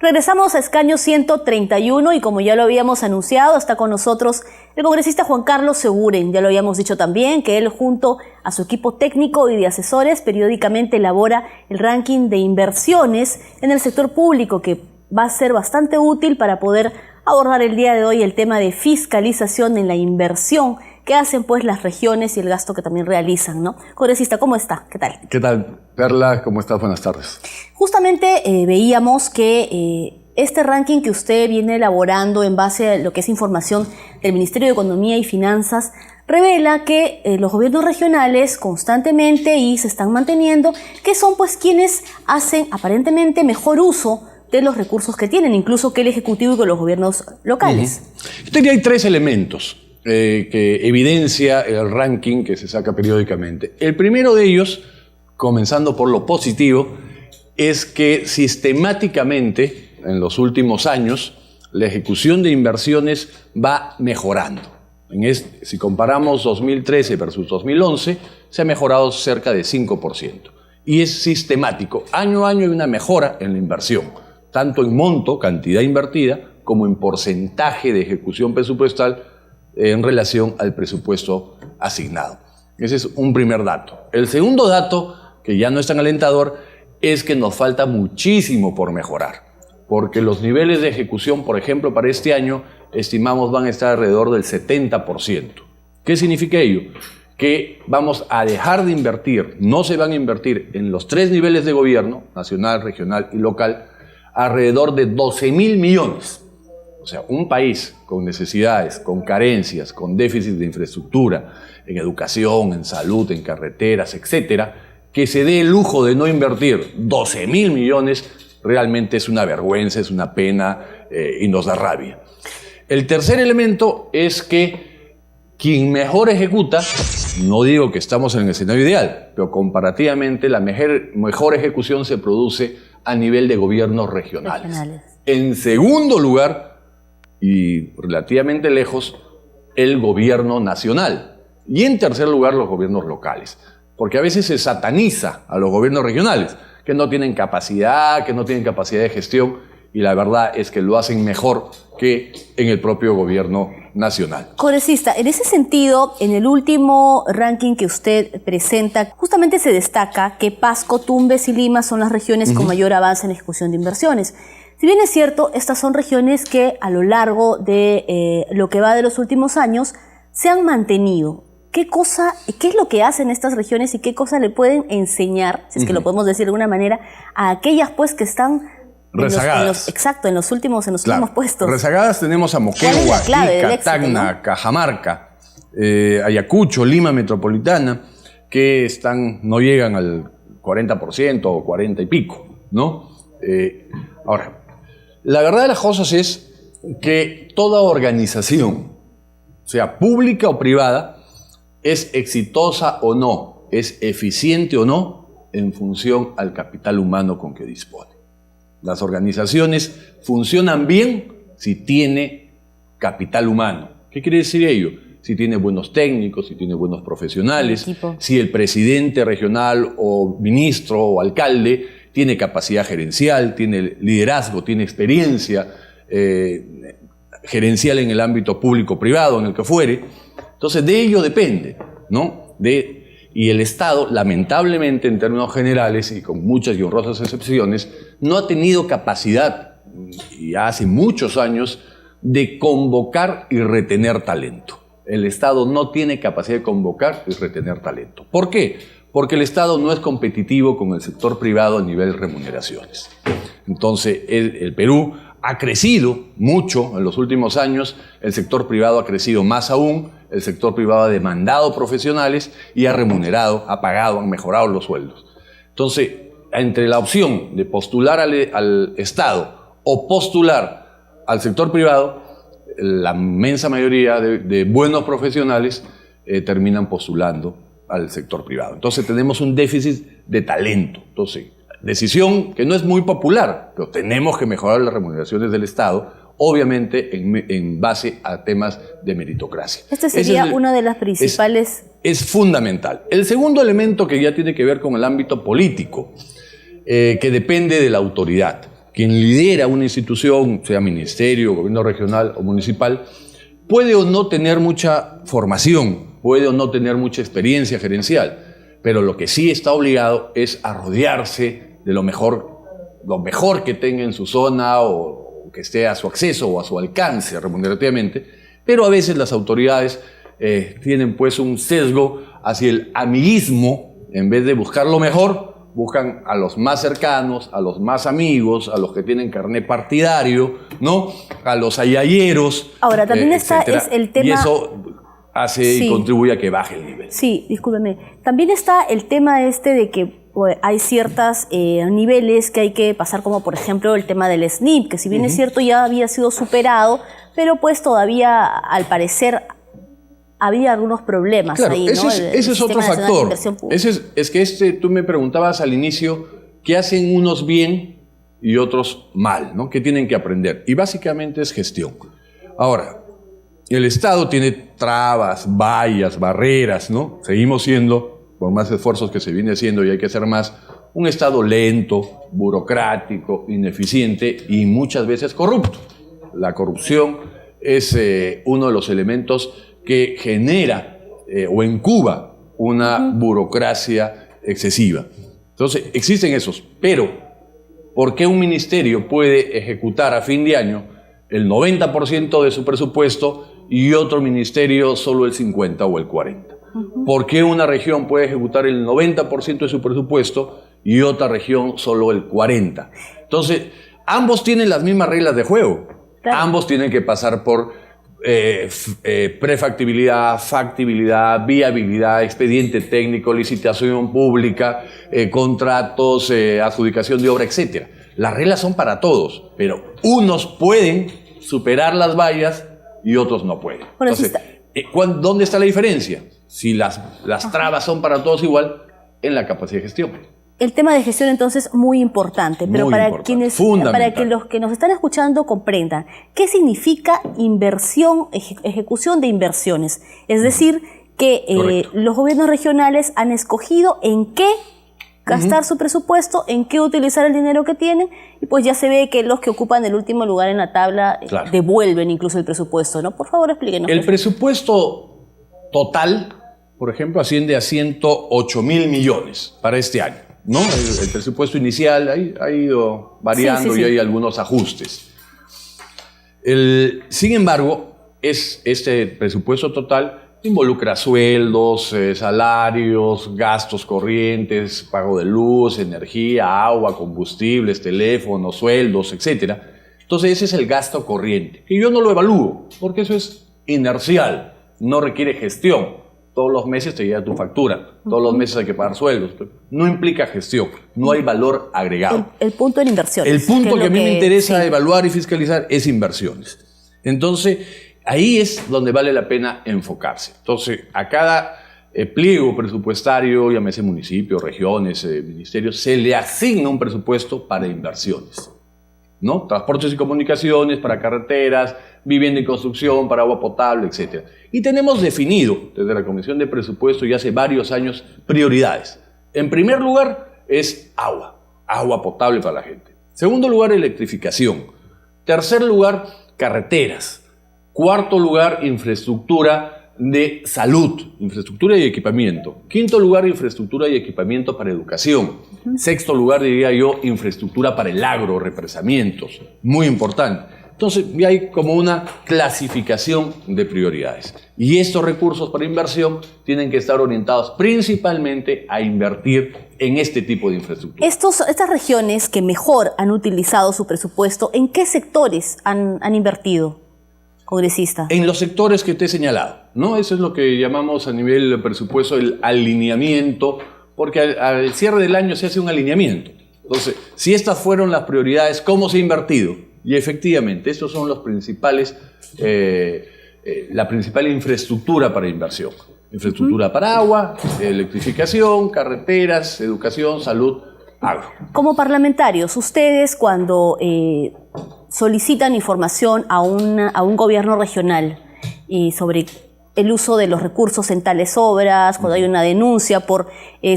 Regresamos a escaño 131 y como ya lo habíamos anunciado, está con nosotros el congresista Juan Carlos Seguren. Ya lo habíamos dicho también que él junto a su equipo técnico y de asesores periódicamente elabora el ranking de inversiones en el sector público que va a ser bastante útil para poder abordar el día de hoy el tema de fiscalización en la inversión que hacen pues las regiones y el gasto que también realizan, ¿no? Congresista, ¿cómo está? ¿Qué tal? ¿Qué tal, Perla? ¿Cómo estás? Buenas tardes. Justamente veíamos que este ranking que usted viene elaborando en base a lo que es información del Ministerio de Economía y Finanzas revela que los gobiernos regionales constantemente y se están manteniendo, que son pues quienes hacen aparentemente mejor uso de los recursos que tienen, incluso que el Ejecutivo y que los gobiernos locales. Yo diría que hay tres elementos que evidencia el ranking que se saca periódicamente. El primero de ellos, comenzando por lo positivo, es que sistemáticamente en los últimos años la ejecución de inversiones va mejorando. Si comparamos 2013 versus 2011, se ha mejorado cerca de 5%. Y es sistemático. Año a año hay una mejora en la inversión, tanto en monto, cantidad invertida, como en porcentaje de ejecución presupuestal en relación al presupuesto asignado. Ese es un primer dato. El segundo dato, que ya no es tan alentador, es que nos falta muchísimo por mejorar, porque los niveles de ejecución, por ejemplo, para este año, estimamos van a estar alrededor del 70%. ¿Qué significa ello? Que vamos a dejar de invertir, no se van a invertir en los tres niveles de gobierno, nacional, regional y local, alrededor de 12.000 millones. O sea, un país con necesidades, con carencias, con déficit de infraestructura, en educación, en salud, en carreteras, etcétera, que se dé el lujo de no invertir 12.000 millones, realmente es una vergüenza, es una pena y nos da rabia. El tercer elemento es que quien mejor ejecuta, no digo que estamos en el escenario ideal, pero comparativamente la mejor ejecución se produce a nivel de gobiernos regionales. En segundo lugar, y relativamente lejos, el gobierno nacional. Y en tercer lugar, los gobiernos locales. Porque a veces se sataniza a los gobiernos regionales, que no tienen capacidad de gestión, y la verdad es que lo hacen mejor que en el propio gobierno nacional. Congresista, en ese sentido, en el último ranking que usted presenta, justamente se destaca que Pasco, Tumbes y Lima son las regiones con mayor avance en ejecución de inversiones. Si bien es cierto, estas son regiones que a lo largo de lo que va de los últimos años se han mantenido. ¿Qué es lo que hacen estas regiones y qué cosa le pueden enseñar, si es que lo podemos decir de alguna manera, a aquellas pues que están rezagadas? En los últimos puestos. Rezagadas tenemos a Moquegua, Ica, Tacna, ¿no? Cajamarca, Ayacucho, Lima Metropolitana, que no llegan al 40% o 40 y pico, ¿no? Ahora, la verdad de las cosas es que toda organización, sea pública o privada, es exitosa o no, es eficiente o no, en función al capital humano con que dispone. Las organizaciones funcionan bien si tiene capital humano. ¿Qué quiere decir ello? Si tiene buenos técnicos, si tiene buenos profesionales, si el presidente regional o ministro o alcalde tiene capacidad gerencial, tiene liderazgo, tiene experiencia gerencial en el ámbito público-privado, en el que fuere. Entonces, de ello depende, ¿no? Y el Estado, lamentablemente, en términos generales y con muchas y honrosas excepciones, no ha tenido capacidad, y hace muchos años, de convocar y retener talento. El Estado no tiene capacidad de convocar y retener talento. ¿Por qué? Porque el Estado no es competitivo con el sector privado a nivel de remuneraciones. Entonces, el Perú ha crecido mucho en los últimos años, el sector privado ha crecido más aún, el sector privado ha demandado profesionales y ha remunerado, ha pagado, han mejorado los sueldos. Entonces, entre la opción de postular al Estado o postular al sector privado, la inmensa mayoría de buenos profesionales terminan postulando al sector privado. Entonces tenemos un déficit de talento. Entonces, decisión que no es muy popular, pero tenemos que mejorar las remuneraciones del Estado, obviamente en base a temas de meritocracia. Este sería una de las principales... Es fundamental. El segundo elemento que ya tiene que ver con el ámbito político, que depende de la autoridad, quien lidera una institución, sea ministerio, gobierno regional o municipal, puede o no tener mucha formación, puede o no tener mucha experiencia gerencial, pero lo que sí está obligado es a rodearse de lo mejor que tenga en su zona o que esté a su acceso o a su alcance remunerativamente, pero a veces las autoridades tienen pues un sesgo hacia el amiguismo. En vez de buscar lo mejor, buscan a los más cercanos, a los más amigos, a los que tienen carné partidario, ¿no? A los ayayeros. Ahora, también está es el tema... Y eso hace y contribuye a que baje el nivel. Sí, discúlpeme. También está el tema de que hay ciertos niveles que hay que pasar, como por ejemplo el tema del SNP, que si bien es cierto ya había sido superado, pero pues todavía al parecer había algunos problemas. Claro, ahí, ese, ¿no? ese es otro factor. Es que tú me preguntabas al inicio qué hacen unos bien y otros mal, ¿no? ¿Qué tienen que aprender? Y básicamente es gestión. Ahora, el Estado tiene trabas, vallas, barreras, ¿no? Seguimos siendo, por más esfuerzos que se viene haciendo y hay que hacer más, un Estado lento, burocrático, ineficiente y muchas veces corrupto. La corrupción es uno de los elementos que genera o incuba una burocracia excesiva. Entonces, existen esos, pero ¿por qué un ministerio puede ejecutar a fin de año el 90% de su presupuesto y otro ministerio solo el 50 o el 40? ¿Por qué una región puede ejecutar el 90% de su presupuesto y otra región solo el 40%? Entonces, ambos tienen las mismas reglas de juego. Claro. Ambos tienen que pasar por prefactibilidad, factibilidad, viabilidad, expediente técnico, licitación pública, contratos, adjudicación de obra, etc. Las reglas son para todos, pero unos pueden superar las vallas y otros no pueden. Bueno, entonces, ¿dónde está la diferencia? Si las trabas son para todos igual, en la capacidad de gestión. El tema de gestión entonces muy importante, pero muy para importante, para que los que nos están escuchando comprendan qué significa inversión, ejecución de inversiones. Es decir, que los gobiernos regionales han escogido en qué gastar su presupuesto, en qué utilizar el dinero que tienen, y pues ya se ve que los que ocupan el último lugar en la tabla devuelven incluso el presupuesto, ¿no? Por favor, explíquenos. El presupuesto total, por ejemplo, asciende a 108.000 millones para este año, ¿no? El presupuesto inicial ha ido variando y hay algunos ajustes. Sin embargo, este presupuesto total involucra sueldos, salarios, gastos corrientes, pago de luz, energía, agua, combustibles, teléfonos, sueldos, etc. Entonces ese es el gasto corriente, que yo no lo evalúo, porque eso es inercial, no requiere gestión. Todos los meses te llega tu factura, todos los meses hay que pagar sueldos. No implica gestión, no hay valor agregado. El punto en inversiones. El punto que a mí me interesa evaluar y fiscalizar es inversiones. Entonces, ahí es donde vale la pena enfocarse. Entonces, a cada pliego presupuestario, llámese municipio, regiones, ministerios, se le asigna un presupuesto para inversiones, ¿no? Transportes y comunicaciones, para carreteras, vivienda y construcción, para agua potable, etc. Y tenemos definido desde la Comisión de Presupuesto ya hace varios años prioridades. En primer lugar es agua potable para la gente. Segundo lugar, electrificación. Tercer lugar, carreteras. Cuarto lugar, infraestructura de salud, infraestructura y equipamiento. Quinto lugar, infraestructura y equipamiento para educación. Sexto lugar, diría yo, infraestructura para el agro, represamientos. Muy importante. Entonces, ya hay como una clasificación de prioridades. Y estos recursos para inversión tienen que estar orientados principalmente a invertir en este tipo de infraestructura. Estas regiones que mejor han utilizado su presupuesto, ¿en qué sectores han invertido, congresista? En los sectores que te he señalado, ¿no? Eso es lo que llamamos a nivel de presupuesto el alineamiento, porque al cierre del año se hace un alineamiento. Entonces, si estas fueron las prioridades, ¿cómo se ha invertido? Y efectivamente, estos son los principales, la principal infraestructura para inversión. Infraestructura para agua, electrificación, carreteras, educación, salud, agro. Como parlamentarios, ustedes cuando solicitan información a un gobierno regional sobre el uso de los recursos en tales obras, cuando hay una denuncia por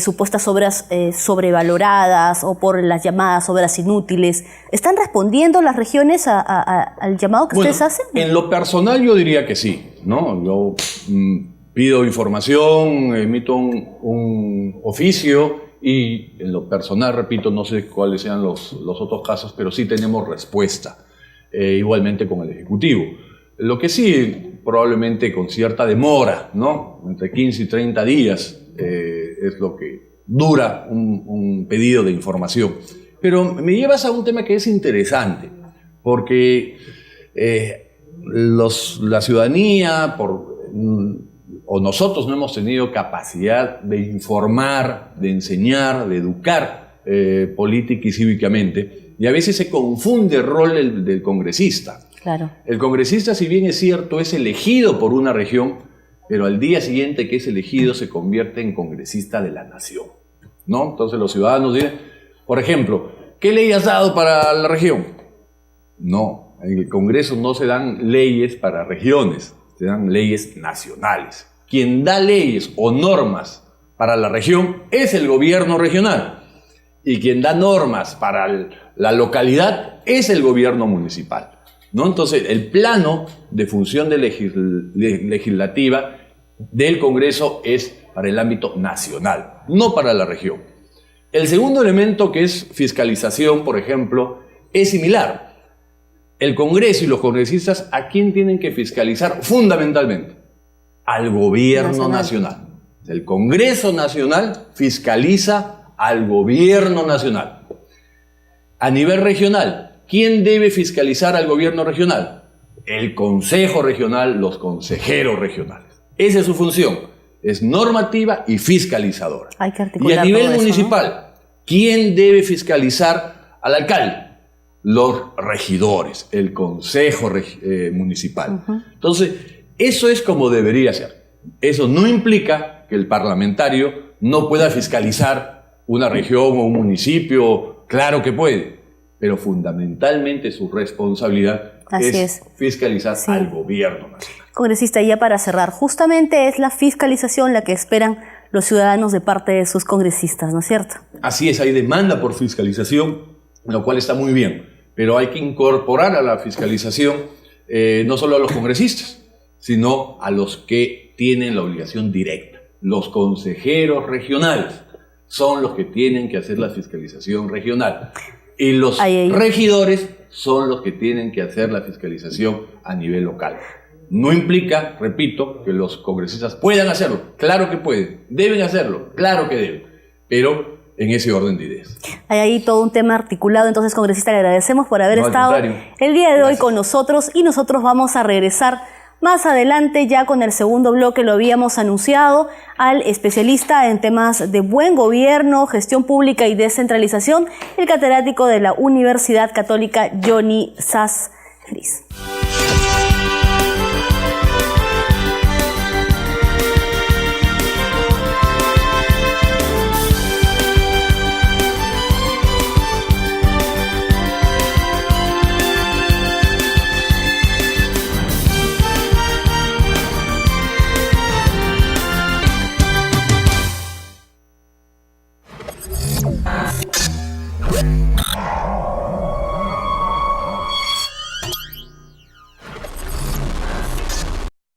supuestas obras sobrevaloradas o por las llamadas obras inútiles. ¿Están respondiendo las regiones al llamado que ustedes hacen? En lo personal yo diría que sí, ¿no? Yo pido información, emito un oficio y en lo personal, repito, no sé cuáles sean los otros casos, pero sí tenemos respuesta, igualmente con el Ejecutivo. Lo que sí, probablemente con cierta demora, ¿no? Entre 15 y 30 días es lo que dura un pedido de información. Pero me llevas a un tema que es interesante, porque la ciudadanía, o nosotros no hemos tenido capacidad de informar, de enseñar, de educar política y cívicamente, y a veces se confunde el rol del congresista. Claro. El congresista, si bien es cierto, es elegido por una región, pero al día siguiente que es elegido se convierte en congresista de la nación, ¿no? Entonces los ciudadanos dicen, por ejemplo, ¿qué ley has dado para la región? No, en el Congreso no se dan leyes para regiones, se dan leyes nacionales. Quien da leyes o normas para la región es el gobierno regional, y quien da normas para la localidad es el gobierno municipal, ¿no? Entonces, el plano de función legislativa del Congreso es para el ámbito nacional, no para la región. El segundo elemento, que es fiscalización, por ejemplo, es similar. El Congreso y los congresistas, ¿a quién tienen que fiscalizar fundamentalmente? Al gobierno nacional. El Congreso Nacional fiscaliza al gobierno nacional. A nivel regional, ¿quién debe fiscalizar al gobierno regional? El Consejo Regional, los consejeros regionales. Esa es su función. Es normativa y fiscalizadora. Hay que articular. Y a nivel todo municipal, eso, ¿no? ¿Quién debe fiscalizar al alcalde? Los regidores, el Consejo Municipal. Entonces, eso es como debería ser. Eso no implica que el parlamentario no pueda fiscalizar una región o un municipio. Claro que puede, pero fundamentalmente su responsabilidad es fiscalizar al gobierno nacional. Congresista, ya para cerrar, justamente es la fiscalización la que esperan los ciudadanos de parte de sus congresistas, ¿no es cierto? Así es, hay demanda por fiscalización, lo cual está muy bien, pero hay que incorporar a la fiscalización no solo a los congresistas, sino a los que tienen la obligación directa. Los consejeros regionales son los que tienen que hacer la fiscalización regional. Y los regidores son los que tienen que hacer la fiscalización a nivel local. No implica, repito, que los congresistas puedan hacerlo. Claro que pueden. Deben hacerlo. Claro que deben. Pero en ese orden de ideas. Hay ahí todo un tema articulado. Entonces, congresista, le agradecemos por haber estado el día de hoy con nosotros, y nosotros vamos a regresar más adelante ya con el segundo bloque. Lo habíamos anunciado al especialista en temas de buen gobierno, gestión pública y descentralización, el catedrático de la Universidad Católica, Johnny Sass Fris.